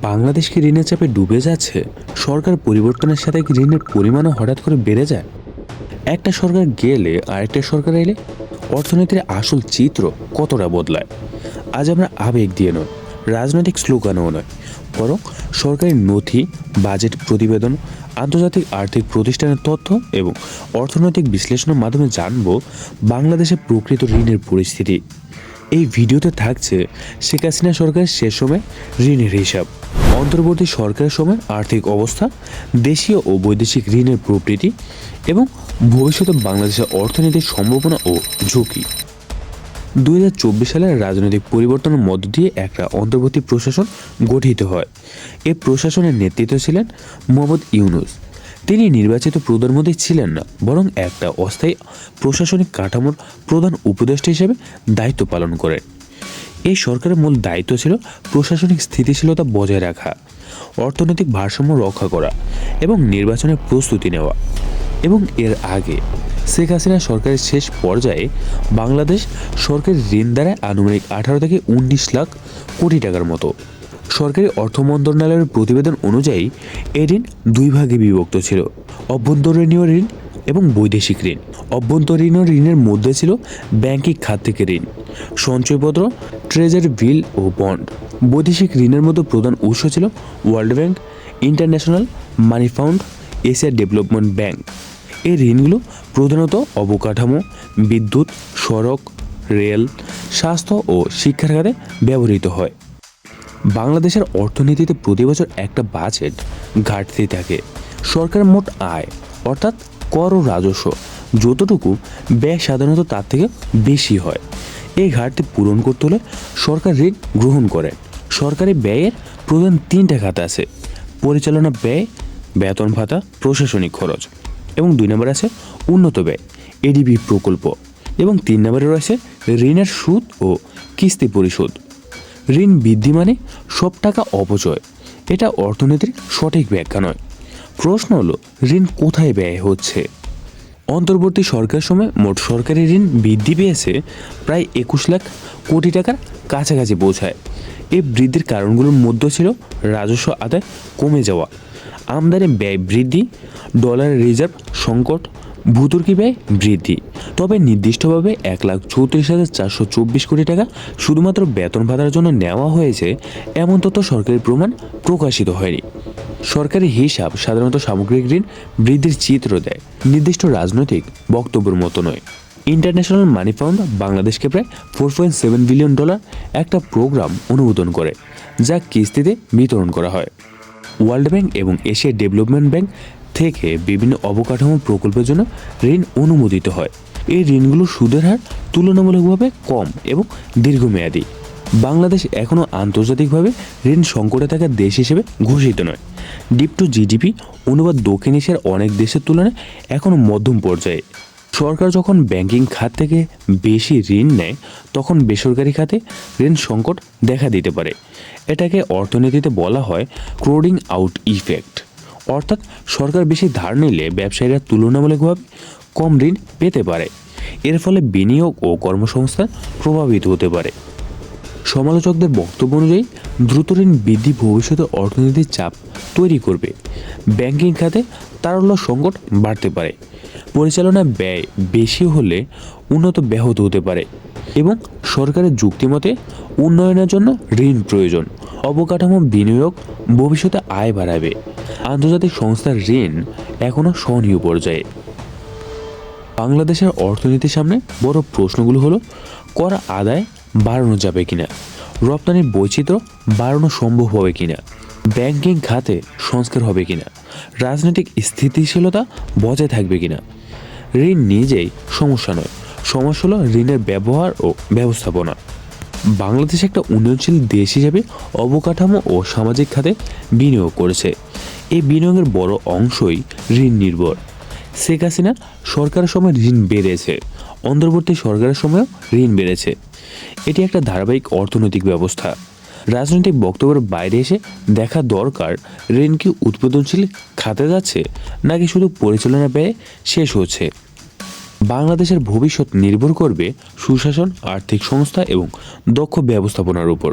বাংলাদেশ কি ঋণের চাপে ডুবে যাচ্ছে? সরকার পরিবর্তনের সাথে কি ঋণের পরিমাণও হঠাৎ করে বেড়ে যায়? একটা সরকার গেলে আরেকটা সরকার এলে অর্থনীতির আসল চিত্র কতটা বদলায়? আজ আমরা আবেগ দিয়ে নয়, রাজনৈতিক স্লোগানও নয়, বরং সরকারি নথি, বাজেট প্রতিবেদন, আন্তর্জাতিক আর্থিক প্রতিষ্ঠানের তথ্য এবং অর্থনৈতিক বিশ্লেষণের মাধ্যমে জানব বাংলাদেশের প্রকৃত ঋণের পরিস্থিতি। এই ভিডিওতে থাকছে শেখ হাসিনা সরকারের শেষ সময় ঋণের হিসাব, অন্তর্বর্তী সরকারের সময় আর্থিক অবস্থা, দেশীয় ও বৈদেশিক ঋণের প্রবৃদ্ধি এবং ভবিষ্যতে বাংলাদেশের অর্থনীতির সম্ভাবনা ও ঝুঁকি। 2024 সালের রাজনৈতিক পরিবর্তনের মধ্য দিয়ে একটা অন্তর্বর্তী প্রশাসন গঠিত হয়। এই প্রশাসনের নেতৃত্বে ছিলেন মোহাম্মদ ইউনূস। তিনি নির্বাচিত প্রধানমন্ত্রী ছিলেন না, বরং একটা অস্থায়ী প্রশাসনিক কাঠামোর প্রধান উপদেষ্টা হিসেবে দায়িত্ব পালন করেন। এই সরকারের মূল দায়িত্ব ছিল প্রশাসনিক স্থিতিশীলতা বজায় রাখা, অর্থনৈতিক ভারসাম্য রক্ষা করা এবং নির্বাচনের প্রস্তুতি নেওয়া। এবং এর আগে শেখ হাসিনা সরকারের শেষ পর্যায়ে বাংলাদেশ সরকারি ঋণ দ্বারা আনুমানিক 18 থেকে 19 লাখ কোটি টাকার মতো। সরকারি অর্থ মন্ত্রণালয়ের প্রতিবেদন অনুযায়ী এই ঋণ দুই ভাগে বিভক্ত ছিল: অভ্যন্তরীণ ঋণ এবং বৈদেশিক ঋণ। অভ্যন্তরীণ ঋণের মধ্যে ছিল ব্যাংকিং খাত থেকে ঋণ, সঞ্চয়পত্র, ট্রেজারি বিল ও বন্ড। বৈদেশিক ঋণের মধ্যে প্রধান উৎস ছিল world bank, international money fund, Asia development bank. এই ঋণগুলো প্রধানত অবকাঠামো, বিদ্যুৎ, সড়ক, রেল, স্বাস্থ্য ও শিক্ষার খাতে ব্যবহৃত হয়। বাংলাদেশের অর্থনীতিতে প্রতি বছর একটা বাজেট ঘাটতি থাকে। সরকারের মোট আয় অর্থাৎ কর ও রাজস্ব যতটুকু, ব্যয় সাধারণত তার থেকে বেশি হয়। এই ঘাটতি পূরণ করতে হলে সরকার ঋণ গ্রহণ করে। সরকারি ব্যয়ের প্রধান তিনটা খাত আছে: পরিচালনা ব্যয়, বেতন ভাতা, প্রশাসনিক খরচ। এবং 2 নম্বরে আছে উন্নত ব্যয়, এডিবি প্রকল্প। এবং 3 নম্বরে রয়েছে ঋণের সুদ ও কিস্তি পরিশোধ। ঋণ বৃদ্ধি মানে সব টাকা অপচয়, এটা অর্থনীতির সঠিক ব্যাখ্যা নয়। প্রশ্ন হলো, ঋণ কোথায় ব্যয় হচ্ছে? অন্তর্বর্তী সরকার সময় মোট সরকারি ঋণ বৃদ্ধি পেয়েছে প্রায় 21 লাখ কোটি টাকার কাছাকাছি পৌঁছায়। এই বৃদ্ধির কারণগুলোর মধ্যে ছিল রাজস্ব আদায় কমে যাওয়া, আমদানি ব্যয় বৃদ্ধি, ডলার রিজার্ভ সংকট, ভূতুর্কি ব্যয় বৃদ্ধি। তবে নির্দিষ্টভাবে 1,34,424 কোটি টাকা শুধুমাত্র বেতন ভাতার জন্য নেওয়া হয়েছে এমন তথ্য সরকারি প্রমাণ প্রকাশিত হয়নি। সরকারি হিসাব সাধারণত সামগ্রিক ঋণ বৃদ্ধির চিত্র দেয়, নির্দিষ্ট রাজনৈতিক বক্তব্যের মতো নয়। ইন্টারন্যাশনাল মানি ফান্ড বাংলাদেশকে প্রায় $4.7 বিলিয়ন একটা প্রোগ্রাম অনুমোদন করে, যা কিস্তিতে বিতরণ করা হয়। ওয়ার্ল্ড ব্যাংক এবং এশিয়া ডেভেলপমেন্ট ব্যাংক থেকে বিভিন্ন অবকাঠামো প্রকল্পের জন্য ঋণ অনুমোদিত হয়। এই ঋণগুলোর সুদের হার তুলনামূলকভাবে কম এবং দীর্ঘমেয়াদী। বাংলাদেশ এখনও আন্তর্জাতিকভাবে ঋণ সংকটে থাকা দেশ হিসেবে ঘোষিত নয়। ডিপ টু জিডিপি অনুপাত দক্ষিণ এশিয়ার অনেক দেশের তুলনায় এখনও মধ্যম পর্যায়ে। সরকার যখন ব্যাংকিং খাত থেকে বেশি ঋণ নেয়, তখন বেসরকারি খাতে ঋণ সংকট দেখা দিতে পারে। এটাকে অর্থনীতিতে বলা হয় ক্রোডিং আউট ইফেক্ট, অর্থাৎ সরকার বেশি ধার নিলে ব্যবসায়ীরা তুলনামূলকভাবে কম ঋণ পেতে পারে। এর ফলে বিনিয়োগ ও কর্মসংস্থান প্রভাবিত হতে পারে। সমালোচকদের বক্তব্য অনুযায়ী দ্রুত ঋণ বৃদ্ধি ভবিষ্যতে অর্থনীতির চাপ তৈরি করবে। ব্যাংকিং খাতে তারল্য সংকট বাড়তে পারে। পরিচালনা ব্যয় বেশি হলে উন্নত ব্যাহত হতে পারে এবং সরকারের যুক্তিমতে উন্নয়নের জন্য ঋণ প্রয়োজন। অবকাঠামো বিনিয়োগ ভবিষ্যতে আয় বাড়াবে। আন্তর্জাতিক সংস্থার ঋণ এখনও সহনীয় পর্যায়ে। বাংলাদেশের অর্থনীতির সামনে বড় প্রশ্নগুলো হলো: কর আদায় বাড়ানো যাবে কিনা, রপ্তানির বৈচিত্র্য বাড়ানো সম্ভব হবে কিনা, ব্যাংকিং খাতে সংস্কার হবে কিনা, রাজনৈতিক স্থিতিশীলতা বজায় থাকবে কিনা। ঋণ নিজেই সমস্যা নয়, সমস্যা হলো ঋণের ব্যবহার ও ব্যবস্থাপনা। বাংলাদেশ একটা উন্নয়নশীল দেশ হিসেবে অবকাঠামো ও সামাজিক খাতে বিনিয়োগ করেছে। এই বিনিয়োগের বড় অংশই ঋণ নির্ভর। শেখ হাসিনা সরকারের সময় ঋণ বেড়েছে, অন্তর্বর্তী সরকারের সময়ও ঋণ বেড়েছে। এটি একটা ধারাবাহিক অর্থনৈতিক ব্যবস্থা। রাজনৈতিক বক্তব্যের বাইরে এসে দেখা দরকার, ঋণ কি উৎপাদনশীল খাতে যাচ্ছে নাকি শুধু পরিচালনা ব্যয়ে শেষ হচ্ছে। বাংলাদেশের ভবিষ্যৎ নির্ভর করবে সুশাসন, আর্থিক সংস্থা এবং দক্ষ ব্যবস্থাপনার উপর।